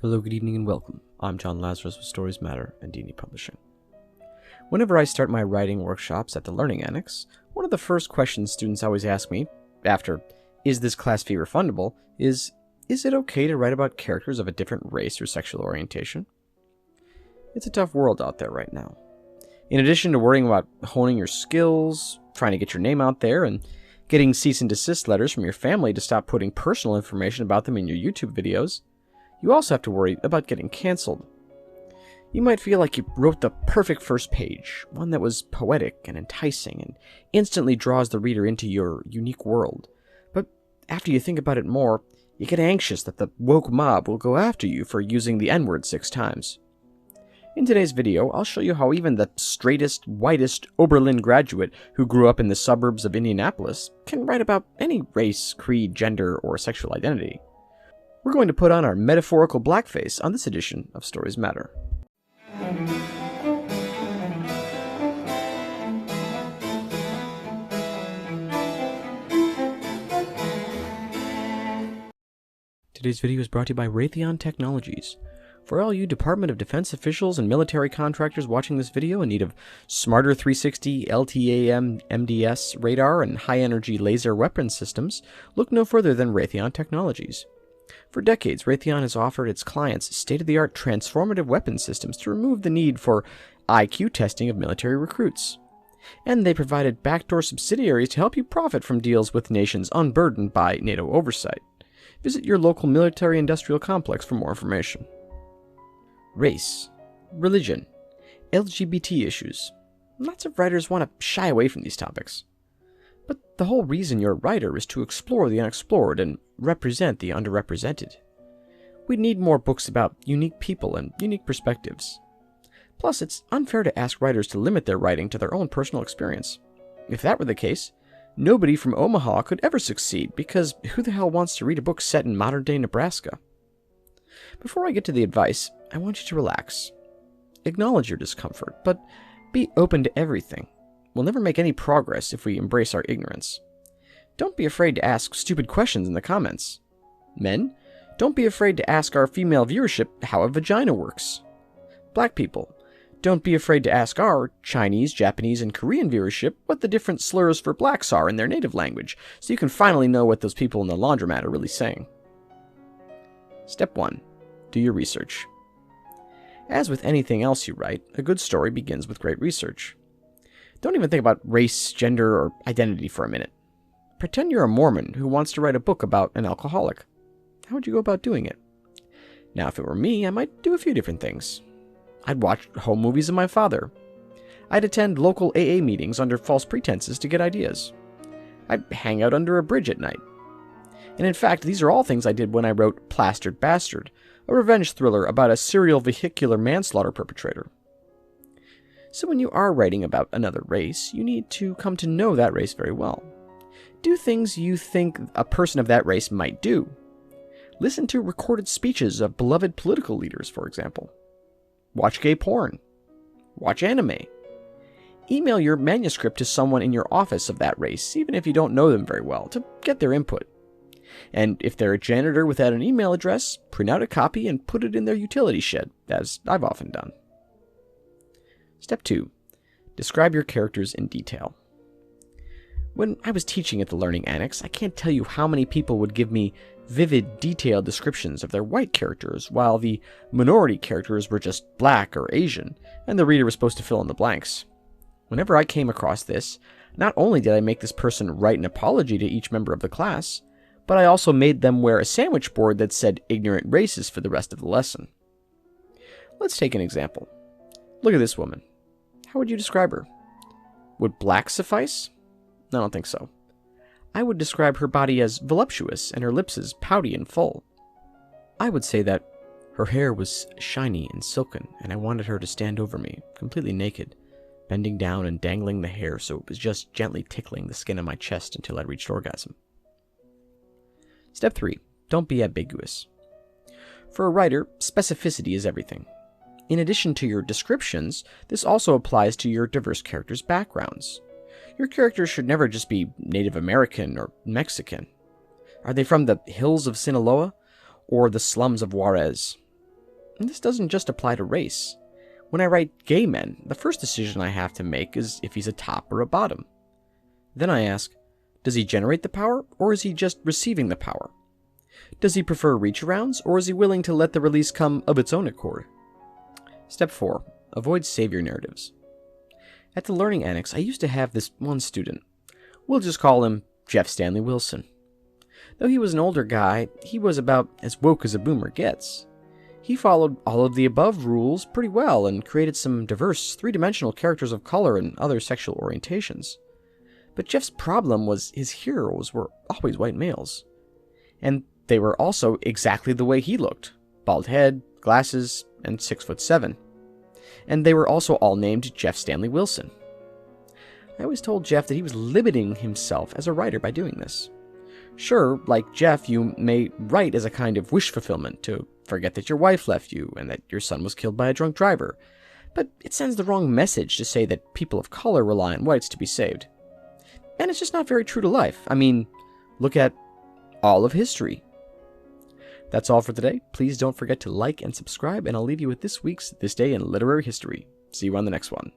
Hello, good evening, and welcome. I'm John Lazarus with Stories Matter and D&D Publishing. Whenever I start my writing workshops at the Learning Annex, one of the first questions students always ask me, after, is this class fee refundable, is it okay to write about characters of a different race or sexual orientation? It's a tough world out there right now. In addition to worrying about honing your skills, trying to get your name out there, and getting cease and desist letters from your family to stop putting personal information about them in your YouTube videos, you also have to worry about getting canceled. You might feel like you wrote the perfect first page, one that was poetic and enticing and instantly draws the reader into your unique world. But after you think about it more, you get anxious that the woke mob will go after you for using the N-word 6 times. In today's video, I'll show you how even the straightest, whitest Oberlin graduate who grew up in the suburbs of Indianapolis can write about any race, creed, gender, or sexual identity. We're going to put on our metaphorical blackface on this edition of Stories Matter. Today's video is brought to you by Raytheon Technologies. For all you Department of Defense officials and military contractors watching this video in need of smarter 360 LTAM MDS radar and high-energy laser weapon systems, look no further than Raytheon Technologies. For decades, Raytheon has offered its clients state-of-the-art transformative weapon systems to remove the need for IQ testing of military recruits. And they provided backdoor subsidiaries to help you profit from deals with nations unburdened by NATO oversight. Visit your local military-industrial complex for more information. Race, religion, LGBT issues. Lots of writers want to shy away from these topics. But the whole reason you're a writer is to explore the unexplored and represent the underrepresented. We need more books about unique people and unique perspectives. Plus, it's unfair to ask writers to limit their writing to their own personal experience. If that were the case, nobody from Omaha could ever succeed, because who the hell wants to read a book set in modern-day Nebraska? Before I get to the advice, I want you to relax. Acknowledge your discomfort, but be open to everything. We'll never make any progress if we embrace our ignorance. Don't be afraid to ask stupid questions in the comments. Men, don't be afraid to ask our female viewership how a vagina works. Black people, don't be afraid to ask our Chinese, Japanese, and Korean viewership what the different slurs for blacks are in their native language, so you can finally know what those people in the laundromat are really saying. Step 1. Do your research. As with anything else you write, a good story begins with great research. Don't even think about race, gender, or identity for a minute. Pretend you're a Mormon who wants to write a book about an alcoholic. How would you go about doing it? Now, if it were me, I might do a few different things. I'd watch home movies of my father. I'd attend local AA meetings under false pretenses to get ideas. I'd hang out under a bridge at night. And in fact, these are all things I did when I wrote Plastered Bastard, a revenge thriller about a serial vehicular manslaughter perpetrator. So when you are writing about another race, you need to come to know that race very well. Do things you think a person of that race might do. Listen to recorded speeches of beloved political leaders, for example. Watch gay porn. Watch anime. Email your manuscript to someone in your office of that race, even if you don't know them very well, to get their input. And if they're a janitor without an email address, print out a copy and put it in their utility shed, as I've often done. Step 2. Describe your characters in detail. When I was teaching at the Learning Annex, I can't tell you how many people would give me vivid, detailed descriptions of their white characters, while the minority characters were just black or Asian, and the reader was supposed to fill in the blanks. Whenever I came across this, not only did I make this person write an apology to each member of the class, but I also made them wear a sandwich board that said ignorant races for the rest of the lesson. Let's take an example. Look at this woman. How would you describe her? Would black suffice? I don't think so. I would describe her body as voluptuous and her lips as pouty and full. I would say that her hair was shiny and silken, and I wanted her to stand over me, completely naked, bending down and dangling the hair so it was just gently tickling the skin of my chest until I reached orgasm. Step 3. Don't be ambiguous. For a writer, specificity is everything. In addition to your descriptions, this also applies to your diverse characters' backgrounds. Your characters should never just be Native American or Mexican. Are they from the hills of Sinaloa or the slums of Juarez? And this doesn't just apply to race. When I write gay men, the first decision I have to make is if he's a top or a bottom. Then I ask, does he generate the power, or is he just receiving the power? Does he prefer reach-arounds, or is he willing to let the release come of its own accord? Step 4. Avoid savior narratives. At the Learning Annex, I used to have this one student. We'll just call him Jeff Stanley Wilson. Though he was an older guy, he was about as woke as a boomer gets. He followed all of the above rules pretty well and created some diverse, three-dimensional characters of color and other sexual orientations. But Jeff's problem was his heroes were always white males. And they were also exactly the way he looked. Bald head, glasses, and 6'7". And they were also all named Jeff Stanley Wilson. I always told Jeff that he was limiting himself as a writer by doing this. Sure, like Jeff, you may write as a kind of wish fulfillment to forget that your wife left you and that your son was killed by a drunk driver. But it sends the wrong message to say that people of color rely on whites to be saved. And it's just not very true to life. I mean, look at all of history. That's all for today. Please don't forget to like and subscribe, and I'll leave you with this week's This Day in Literary History. See you on the next one.